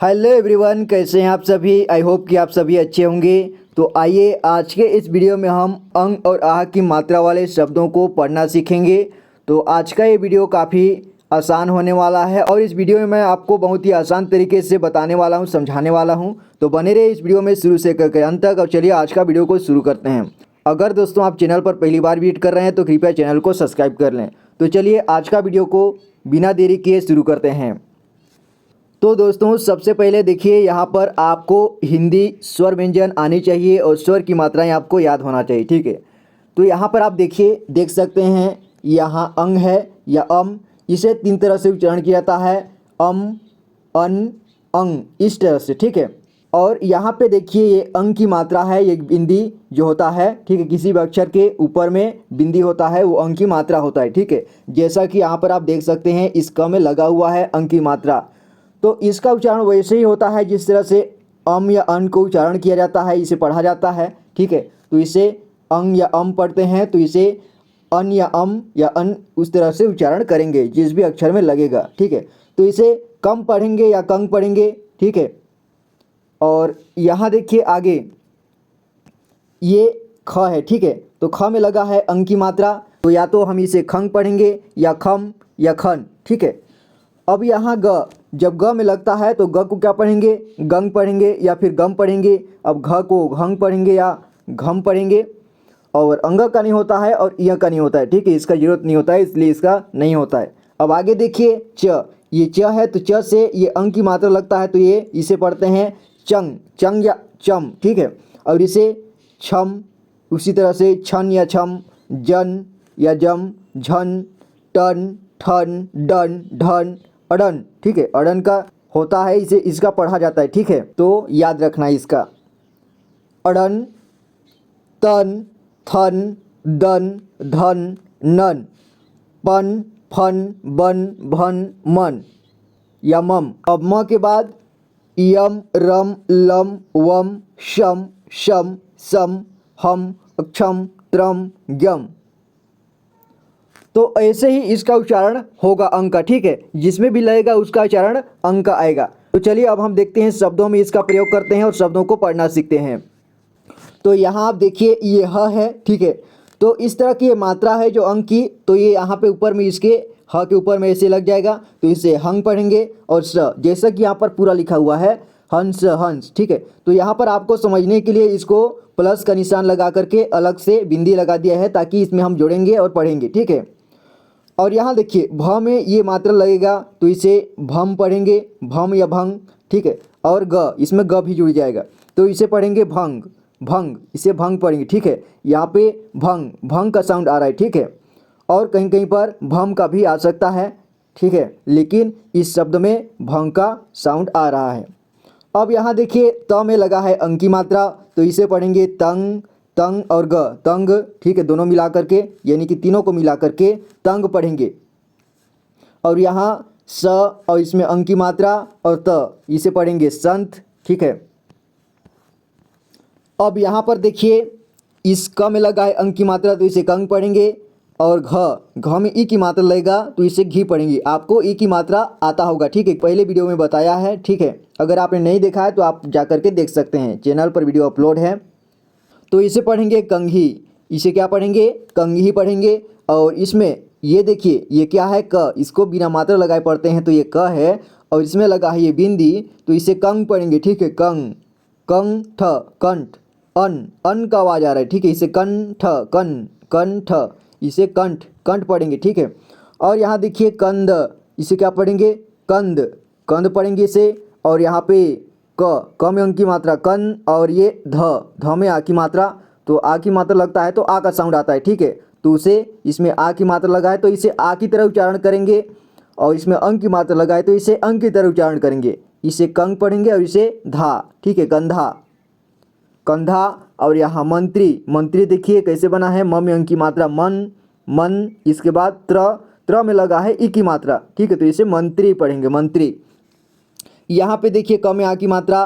Hello everyone, कैसे हैं आप सभी। आई होप कि आप सभी अच्छे होंगे। तो आइए आज के इस वीडियो में हम अंग और आह की मात्रा वाले शब्दों को पढ़ना सीखेंगे। तो आज का ये वीडियो काफ़ी आसान होने वाला है और इस वीडियो में मैं आपको बहुत ही आसान तरीके से बताने वाला हूँ, समझाने वाला हूँ। तो बने रहे इस वीडियो में शुरू से करके अंत तक। और चलिए आज का वीडियो को शुरू करते हैं। अगर दोस्तों आप चैनल पर पहली बार विजिट कर रहे हैं तो कृपया चैनल को सब्सक्राइब कर लें। तो चलिए आज का वीडियो को बिना देरी किए शुरू करते हैं। तो दोस्तों सबसे पहले देखिए, यहाँ पर आपको हिंदी स्वर व्यंजन आनी चाहिए और स्वर की मात्राएं आपको याद होना चाहिए, ठीक है। तो यहाँ पर आप देखिए, देख सकते हैं यहाँ अंग है या इसे तीन तरह से उच्चारण किया जाता है, अन, अंग, इस तरह से, ठीक है। और यहाँ पे देखिए ये अंग की मात्रा है, ये बिंदी जो होता है, ठीक है। किसी भी अक्षर के ऊपर में बिंदी होता है वो अंग की मात्रा होता है, ठीक है। जैसा कि यहाँ पर आप देख सकते हैं इस क में लगा हुआ है अंग की मात्रा। तो इसका उच्चारण वैसे ही होता है जिस तरह से या अन को उच्चारण किया जाता है, इसे पढ़ा जाता है, ठीक है। तो इसे अंग या पढ़ते हैं तो इसे अन या अन उस तरह से उच्चारण करेंगे जिस भी अक्षर में लगेगा, ठीक है। तो इसे कम पढ़ेंगे या कंग पढ़ेंगे, ठीक है। और यहाँ देखिए आगे ये ख है, ठीक है। तो ख में लगा है अंग की मात्रा, तो या तो हम इसे खंग पढ़ेंगे या खम या खन, ठीक है। अब यहाँ ग, जब ग में लगता है तो ग को क्या पढ़ेंगे, गंग पढ़ेंगे या फिर गम पढ़ेंगे। अब घ को घंग पढ़ेंगे या घम पढ़ेंगे। और अंग का नहीं होता है और य का नहीं होता है, ठीक है। इसका जरूरत नहीं होता है, इसलिए इसका नहीं होता है। अब आगे देखिए च, ये च है तो च से ये अंग की मात्रा लगता है तो ये इसे पढ़ते हैं चंग, चंग या चम, ठीक है। और इसे छम, उसी तरह से छन या छम, जन या जम, झन, टन, ठन, डन, ढन, अड़न, ठीक है। अड़न का होता है, इसे इसका पढ़ा जाता है, ठीक है। तो याद रखना इसका अड़न, तन, थन, दन, धन, नन, पन, फन, बन, भन, मन या मम। अब म के बाद यम, रम, लम, वम, शम, शम, सम, हम, क्षम, त्रम, यम। तो ऐसे ही इसका उच्चारण होगा अंग का, ठीक है। जिसमें भी लगेगा उसका उच्चारण अंग का आएगा। तो चलिए अब हम देखते हैं शब्दों में इसका प्रयोग करते हैं और शब्दों को पढ़ना सीखते हैं। तो यहाँ आप देखिए ये ह है, ठीक है। तो इस तरह की ये मात्रा है जो अंग की, तो ये यहाँ पे ऊपर में इसके ह के ऊपर में ऐसे लग जाएगा तो इसे हंग पढ़ेंगे। और स, जैसा कि यहाँ पर पूरा लिखा हुआ है हंस, हंस, ठीक है। तो यहाँ पर आपको समझने के लिए इसको प्लस का निशान लगा करके अलग से बिंदी लगा दिया है ताकि इसमें हम जोड़ेंगे और पढ़ेंगे, ठीक है। और यहाँ देखिए भ में ये मात्रा लगेगा तो इसे भम पढ़ेंगे, भम या भंग, ठीक है। और ग, इसमें ग भी जुड़ जाएगा तो इसे पढ़ेंगे भंग, भंग, इसे भंग पढ़ेंगे, ठीक है। यहाँ पे भंग, भंग का साउंड आ रहा है, ठीक है। और कहीं कहीं पर भम का भी आ सकता है, ठीक है, लेकिन इस शब्द में भंग का साउंड आ रहा है। अब यहाँ देखिए त में लगा है अंग की मात्रा तो इसे पढ़ेंगे तंग, तंग और ग, तंग, ठीक है। दोनों मिला करके यानी कि तीनों को मिला करके तंग पढ़ेंगे। और यहाँ स और इसमें अंग की मात्रा और त, इसे पढ़ेंगे संत, ठीक है। अब यहाँ पर देखिए इस क में लगा है अंग की मात्रा तो इसे कंग पढ़ेंगे। और घ में ई की मात्रा लगेगा तो इसे घी पढ़ेंगे। आपको ई की मात्रा आता होगा, ठीक है, पहले वीडियो में बताया है, ठीक है। अगर आपने नहीं देखा है तो आप जा करके देख सकते हैं, चैनल पर वीडियो अपलोड है। तो इसे पढ़ेंगे कंघी, इसे क्या पढ़ेंगे, कंघी पढ़ेंगे। और इसमें ये देखिए ये क्या है क, इसको बिना मात्रा लगाए पढ़ते हैं तो ये क है। और इसमें लगा है ये बिंदी तो इसे कंग पढ़ेंगे, ठीक है। कंग, कंग, ठ, कंठ, अन का आवाज आ रहा है, ठीक है। इसे कंठ, कंठ, इसे कंठ, कंठ पढ़ेंगे, ठीक है। और यहाँ देखिए कंद, इसे क्या पढ़ेंगे, कंद, कंद पढ़ेंगे इसे। और यहाँ पे क में अंग की मात्रा कन और ये ध में आ की मात्रा, तो आ की मात्रा लगता है तो आ का साउंड आता है, ठीक है। तो उसे इसमें आ की मात्रा लगा है तो इसे आ की तरह उच्चारण करेंगे। और इसमें अंग की मात्रा लगा है तो इसे अंग की तरह उच्चारण करेंगे। इसे कंग पढ़ेंगे और इसे धा, ठीक है, कंधा, कंधा। और यहाँ मंत्री, मंत्री देखिए कैसे बना है, म में अंग की मात्रा मन, मन, इसके बाद त्र में लगा है ई की मात्रा, ठीक है। तो इसे मंत्री पढ़ेंगे, मंत्री। यहाँ पे देखिए क में आ की मात्रा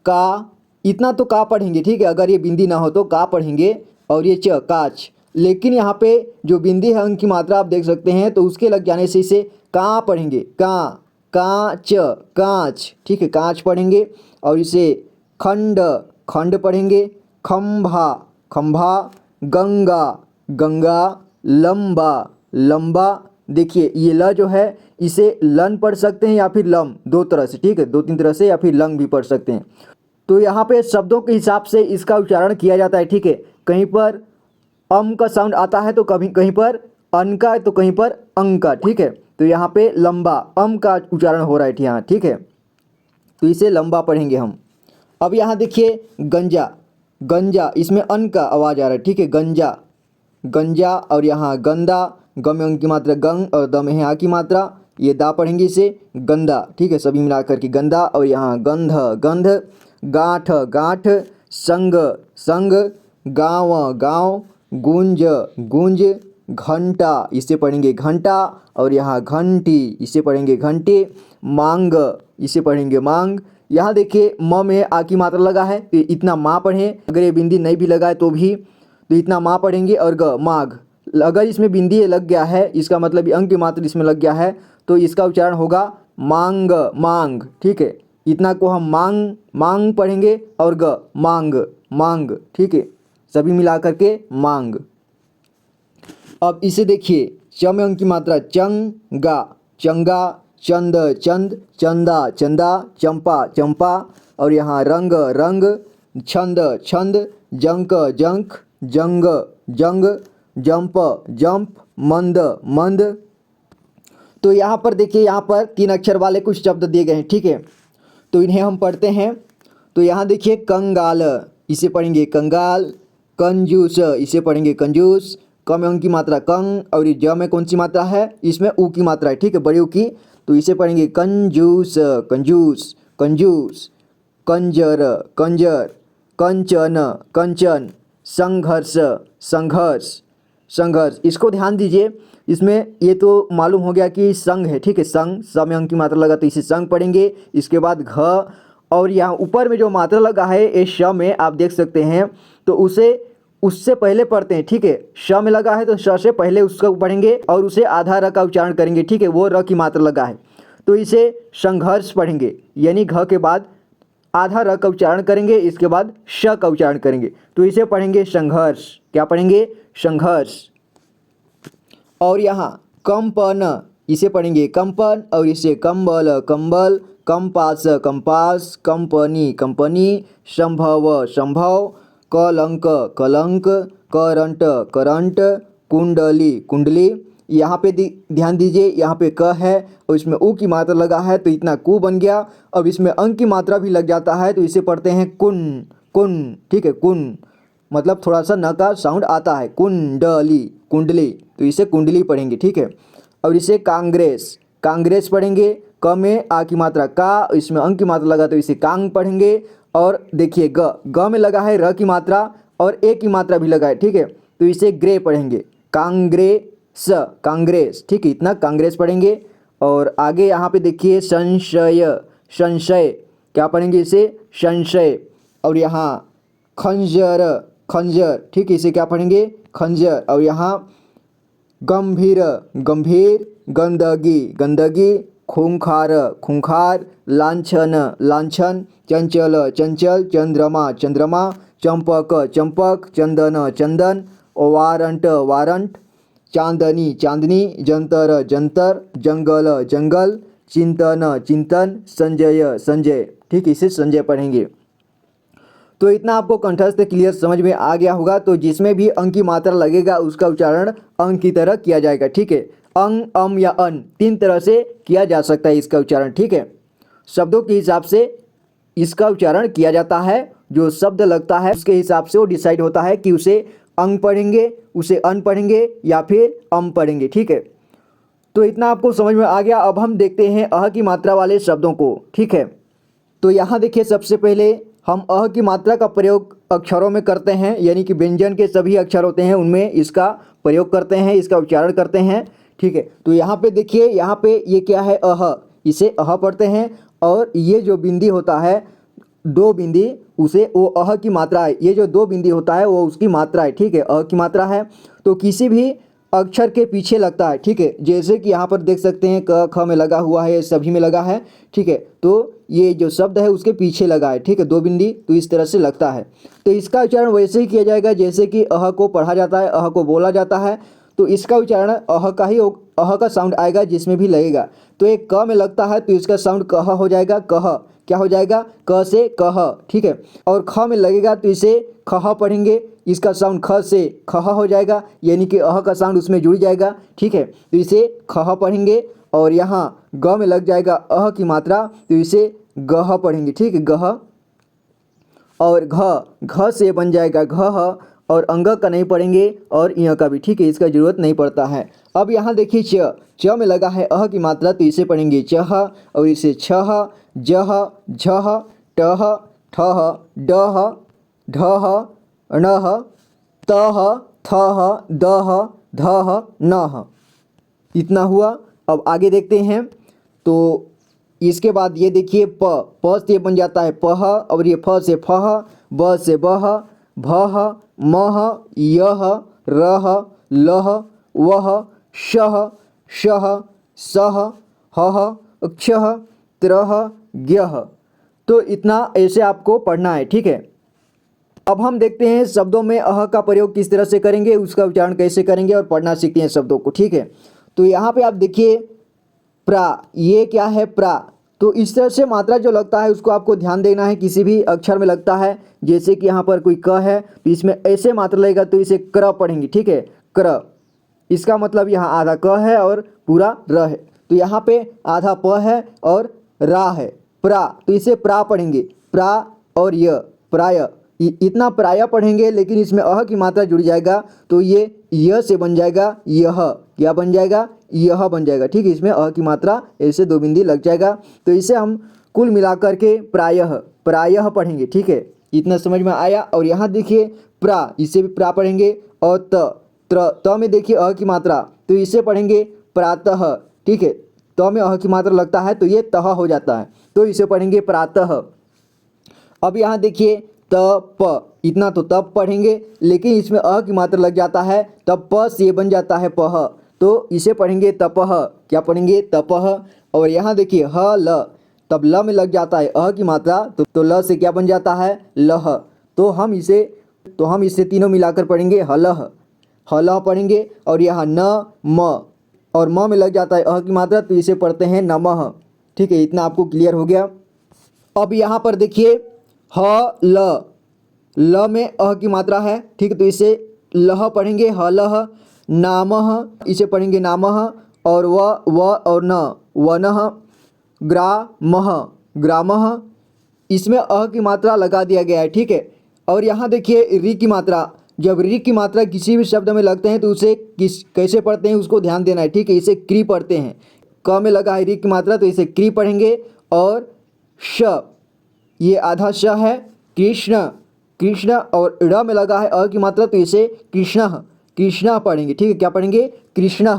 का, इतना तो का पढ़ेंगे, ठीक है। अगर ये बिंदी ना हो तो का पढ़ेंगे। और ये च, काच। लेकिन यहाँ पे जो बिंदी है अंग की मात्रा आप देख सकते हैं तो उसके लग जाने से इसे का पढ़ेंगे, का, कांच कांच, ठीक है, कांच पढ़ेंगे। और इसे खंड खंड पढ़ेंगे। खंभा खंभा, गंगा गंगा, लंबा लंबा। देखिए ये ल जो है इसे लन पढ़ सकते हैं या फिर लम, दो तरह से, ठीक है, दो तीन तरह से, या फिर लंग भी पढ़ सकते हैं। तो यहाँ पे शब्दों के हिसाब से इसका उच्चारण किया जाता है, ठीक है। कहीं पर का साउंड आता है तो कभी कहीं पर अन का, तो कहीं पर अंग का, ठीक है। तो यहाँ पे लंबा का उच्चारण हो रहा है यहाँ, ठीक है, तो इसे लंबा पढ़ेंगे हम। अब यहाँ देखिए गंजा गंजा, इसमें अन का आवाज़ आ रहा है, ठीक है, गंजा गंजा। और यहाँ गंदा, ग में की मात्रा गंग और द में है आ की मात्रा, ये दा पढ़ेंगे इसे गंदा, ठीक है, सभी मिलाकर के गंदा। और यहाँ गंध गंध, गांठ गांठ, संग संग, गाँव गाँव, गुंज गुंज, घंटा इसे पढ़ेंगे घंटा। और यहाँ घंटी इसे पढ़ेंगे घंटे। मांग इसे पढ़ेंगे मांग। यहाँ देखिए म में आ की मात्रा लगा है तो इतना माँ पढ़ें, अगर ये बिंदी नहीं भी लगा है तो भी, तो इतना माँ पढ़ेंगे। और ग माघ, अगर इसमें बिंदी लग गया है इसका मतलब ये अंग की मात्रा इसमें लग गया है तो इसका उच्चारण होगा मांग मांग, ठीक है, इतना को हम मांग मांग पढ़ेंगे। और ग मांग मांग, ठीक है, सभी मिला करके मांग। अब इसे देखिए च में अंग की मात्रा चंगा चंगा, चंद चंद, चंदा चंदा, चंपा चंपा। और यहाँ रंग रंग, छंद छंद, जंक जंक, जंग जंग, जंप जंप, मंद मंद। तो यहाँ पर देखिए यहाँ पर 3 अक्षर वाले कुछ शब्द दिए गए हैं, ठीक है, तो इन्हें हम पढ़ते हैं। तो यहाँ देखिए कंगाल इसे पढ़ेंगे कंगाल। कंजूस इसे पढ़ेंगे कंजूस। क में अंग की मात्रा कंग, और ये ज में कौन सी मात्रा है, इसमें ऊ की मात्रा है, ठीक है, बड़ी ऊ की, तो इसे पढ़ेंगे कंजूस कंजूस कंजूस। कंजर कंजर, कंचन कंचन, संघर्ष संघर्ष संघर्ष। इसको ध्यान दीजिए, इसमें ये तो मालूम हो गया कि संघ है, ठीक है, संघ, स में अंग की मात्रा लगा तो इसे संघ पढ़ेंगे। इसके बाद घ, और यहाँ ऊपर में जो मात्रा लगा है ये श में आप देख सकते हैं, तो उसे उससे पहले पढ़ते हैं, ठीक है, श में लगा है तो श से पहले उसका पढ़ेंगे और उसे आधा र का उच्चारण करेंगे, ठीक है, वो र की मात्रा लगा है तो इसे संघर्ष पढ़ेंगे, यानी घ के बाद आधा र का उच्चारण करेंगे, इसके बाद श का उच्चारण करेंगे, तो इसे पढ़ेंगे संघर्ष। क्या पढ़ेंगे, संघर्ष। और यहाँ कंपन इसे पढ़ेंगे कंपन, और इसे कंबल कंबल, कंपास कंपास, कंपनी कंपनी, संभव संभव, कलंक कलंक, करंट करंट, कुंडली कुंडली। यहाँ पे ध्यान दीजिए, यहाँ पे क है और इसमें ऊ की मात्रा लगा है तो इतना कु बन गया। अब इसमें अंग की मात्रा भी लग जाता है तो इसे पढ़ते हैं कुन कुन, ठीक है, कुन मतलब थोड़ा सा न का साउंड आता है, कुंडली कुंडली, तो इसे कुंडली पढ़ेंगे, ठीक है। और इसे कांग्रेस कांग्रेस पढ़ेंगे। क में आ की मात्रा का, इसमें अंग की मात्रा लगा तो इसे कांग पढ़ेंगे। और देखिए ग में लगा है र की मात्रा और ए की मात्रा भी लगा है, ठीक है, तो इसे ग्रे पढ़ेंगे, कांग्रेस कांग्रेस, ठीक है, इतना कांग्रेस पढ़ेंगे। और आगे यहाँ पे देखिए संशय संशय, क्या पढ़ेंगे, इसे संशय। और यहाँ खंजर खंजर, ठीक है, इसे क्या पढ़ेंगे, खंजर। और यहाँ गंभीर गंभीर, गंदगी गंदगी, खूंखार खूंखार, लांछन लांछन, चंचल चंचल, चंद्रमा चंद्रमा, चंपक चंपक, चंदन चंदन, वारंट वारंट, चांदनी चांदनी, जंतर जंतर, जंगल जंगल, चिंतन चिंतन, संजय संजय, ठीक, इसे संजय पढ़ेंगे। तो इतना आपको कंठस्थ क्लियर समझ में आ गया होगा। तो जिसमें भी अंग की मात्रा लगेगा उसका उच्चारण अंग की तरह किया जाएगा, ठीक है, अंग अम या अन 3 तरह से किया जा सकता है इसका उच्चारण, ठीक है। शब्दों के हिसाब से इसका उच्चारण किया जाता है, जो शब्द लगता है उसके हिसाब से वो डिसाइड होता है कि उसे अंग पढ़ेंगे, उसे अन पढ़ेंगे या फिर अम पढ़ेंगे, ठीक है। तो इतना आपको समझ में आ गया। अब हम देखते हैं अह की मात्रा वाले शब्दों को, ठीक है। तो यहाँ देखिए सबसे पहले हम अह की मात्रा का प्रयोग अक्षरों में करते हैं, यानी कि व्यंजन के सभी अक्षर होते हैं उनमें इसका प्रयोग करते हैं, इसका उच्चारण करते हैं, ठीक है। तो यहाँ पे देखिए, यहाँ पे ये क्या है, अह, इसे अह पढ़ते हैं। और ये जो बिंदी होता है 2 बिंदी, उसे वो अह की मात्रा है, ये जो 2 बिंदी होता है वो उसकी मात्रा है, ठीक है, अह की मात्रा है। तो किसी भी अक्षर के पीछे लगता है, ठीक है। जैसे कि यहाँ पर देख सकते हैं क ख में लगा हुआ है, सभी में लगा है, ठीक है। तो ये जो शब्द है उसके पीछे लगा है, ठीक है, दो बिंदी, तो इस तरह से लगता है। तो इसका उच्चारण वैसे ही किया जाएगा जैसे कि अह को पढ़ा जाता है, अह को बोला जाता है। तो इसका उच्चारण अह का ही अह का साउंड आएगा जिसमें भी लगेगा। तो एक क में लगता है तो इसका साउंड कह हो जाएगा, कह। क्या हो जाएगा? क से कह, ठीक है। और ख में लगेगा तो इसे खह पढ़ेंगे, इसका साउंड ख से खह हो जाएगा, यानी कि अह का साउंड उसमें जुड़ जाएगा, ठीक है। तो इसे खह पढ़ेंगे। और यहाँ ग में लग जाएगा अह की मात्रा तो इसे गह पढ़ेंगे, ठीक है, गह। और घ से बन जाएगा घह, और अंग का नहीं पढ़ेंगे और य का भी, ठीक है, इसका जरूरत नहीं पड़ता है। अब यहाँ देखिए च में लगा है अह की मात्रा तो इसे पढ़ेंगे चह, और इसे छह, जह, झह, टह, ठह, डह, ढह, णह, तह, थह, दह, धह, नह। इतना हुआ। अब आगे देखते हैं। तो इसके बाद ये देखिए प से बन जाता है पह, और ये फ से फह, ब से बह, भह, मह, यह, रह, लह, वह, शह, शह, सह, हह, क्षह, त्रह, ज्ञह। तो इतना ऐसे आपको पढ़ना है, ठीक है। अब हम देखते हैं शब्दों में अह का प्रयोग किस तरह से करेंगे, उसका उच्चारण कैसे करेंगे और पढ़ना सीखते हैं शब्दों को, ठीक है। तो यहाँ पे आप देखिए प्रा, ये क्या है? प्रा। तो इस तरह से मात्रा जो लगता है उसको आपको ध्यान देना है, किसी भी अक्षर में लगता है। जैसे कि यहाँ पर कोई क है तो इसमें ऐसे मात्रा लगेगा तो इसे क्र पढ़ेंगे, ठीक है, क्र। इसका मतलब यहाँ आधा क है और पूरा र है। तो यहाँ पे आधा प है और रा है, प्रा, तो इसे प्रा पढ़ेंगे, प्रा। और य, प्राय, इतना प्राय पढ़ेंगे, लेकिन इसमें अह की मात्रा जुड़ जाएगा तो ये य से बन जाएगा यह। क्या बन जाएगा? यह बन जाएगा, ठीक है। इसमें अह की मात्रा ऐसे दो बिंदी लग जाएगा। तो इसे हम कुल मिलाकर के प्रायः प्रायः पढ़ेंगे, ठीक है। इतना समझ में आया। और यहाँ देखिए प्रा, इसे भी प्रा पढ़ेंगे। और त में देखिए अह की मात्रा तो इसे पढ़ेंगे प्रातः, ठीक है। त में अह की मात्रा लगता है तो ये तह हो जाता है, तो इसे पढ़ेंगे प्रातः। अब यहाँ देखिए तप, इतना तो तप पढ़ेंगे, लेकिन इसमें अ की मात्रा लग जाता है तब प से बन जाता है पह, तो इसे पढ़ेंगे तपह। क्या पढ़ेंगे? तपह। और यहाँ देखिए ह ल, तब ल में लग जाता है अ की मात्रा तो ल से क्या बन जाता है? लह। तो हम इसे तीनों मिलाकर पढ़ेंगे हलह, हलह पढ़ेंगे। और यहाँ न म, और म में लग जाता है अ की मात्रा तो इसे पढ़ते हैं नमः, ठीक है। इतना आपको क्लियर हो गया। अब यहाँ पर देखिए ह ल में अह की मात्रा है, ठीक है, तो इसे लह पढ़ेंगे हलह। नामह, इसे पढ़ेंगे नामह। और व और न, वनः। ग्रामः, ग्रामः, इसमें अह की मात्रा लगा दिया गया है, ठीक है। और यहाँ देखिए री की मात्रा, जब री की मात्रा किसी भी शब्द में लगते हैं तो उसे कैसे पढ़ते हैं उसको ध्यान देना है, ठीक है। इसे क्री पढ़ते हैं। क में लगा है री की मात्रा तो इसे क्री पढ़ेंगे। और श, ये आधा श है, कृष्ण, कृष्ण। और ड़ में लगा है अ की मात्रा तो इसे कृष्ण, कृष्ण पढ़ेंगे, ठीक है। क्या पढ़ेंगे? कृष्ण।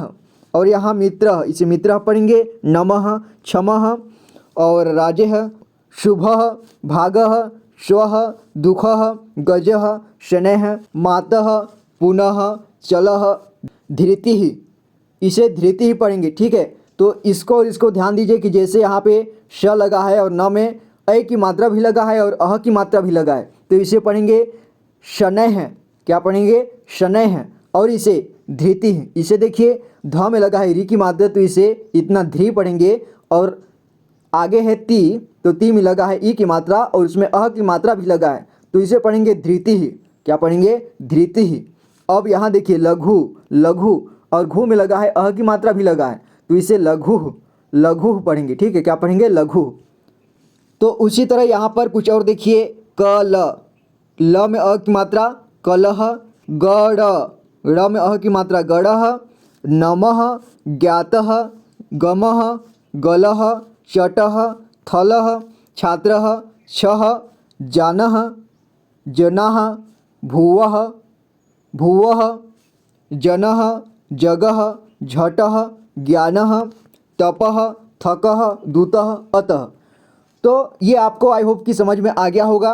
और यहाँ मित्र, इसे मित्र पढ़ेंगे। नमः, क्षमः। और राजेह, शुभः, भागः, स्वः, दुःखः, गजः, शनैः, मातः, पुनः, चलः, धृतिः, इसे धृति पढ़ेंगे, ठीक है। तो इसको और इसको ध्यान दीजिए कि जैसे यहाँ पे श लगा है और न में ऐ की मात्रा भी लगा है और अह की मात्रा भी लगा है, तो इसे पढ़ेंगे शनैः। क्या पढ़ेंगे? शनैः। और इसे धृति, इसे देखिए ध में लगा है री की मात्रा तो इसे इतना ध्री पढ़ेंगे। और आगे है ती, तो ती में लगा है ई की मात्रा और उसमें अह की मात्रा भी लगा है तो इसे पढ़ेंगे धृति। क्या पढ़ेंगे? धृति। अब यहाँ देखिए लघु, लघु, और घु में लगा है अह की मात्रा भी लगा है तो इसे लघु, लघु पढ़ेंगे, ठीक है। क्या पढ़ेंगे? लघु। तो उसी तरह यहाँ पर कुछ और देखिए कल, ल में अ की मात्रा कलह। गढ़, ड़ में अह की मात्रा गढ़ः। नमः, ज्ञातः, गमः, गलः, चटः, थलः, छात्रः, छः, जानः, जनाः, भुवः, भुवः, जनः, जगः, झटः, ज्ञानः, तपः, थकः, दूतः, अतः। तो ये आपको आई होप कि समझ में आ गया होगा।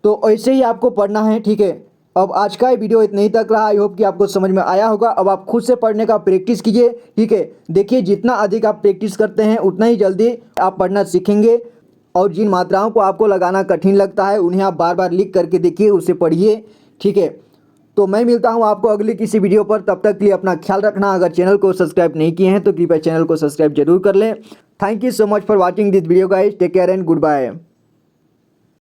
तो ऐसे ही आपको पढ़ना है, ठीक है। अब आज का ये वीडियो इतना ही तक रहा। आई होप कि आपको समझ में आया होगा। अब आप खुद से पढ़ने का प्रैक्टिस कीजिए, ठीक है। देखिए जितना अधिक आप प्रैक्टिस करते हैं उतना ही जल्दी आप पढ़ना सीखेंगे। और जिन मात्राओं को आपको लगाना कठिन लगता है उन्हें आप बार बार लिख करके देखिए, उसे पढ़िए, ठीक है। तो मैं मिलता हूँ आपको अगली किसी वीडियो पर। तब तक के लिए अपना ख्याल रखना। अगर चैनल को सब्सक्राइब नहीं किए हैं तो कृपया चैनल को सब्सक्राइब जरूर कर लें। Thank you so much for watching this video guys. Take care and good bye.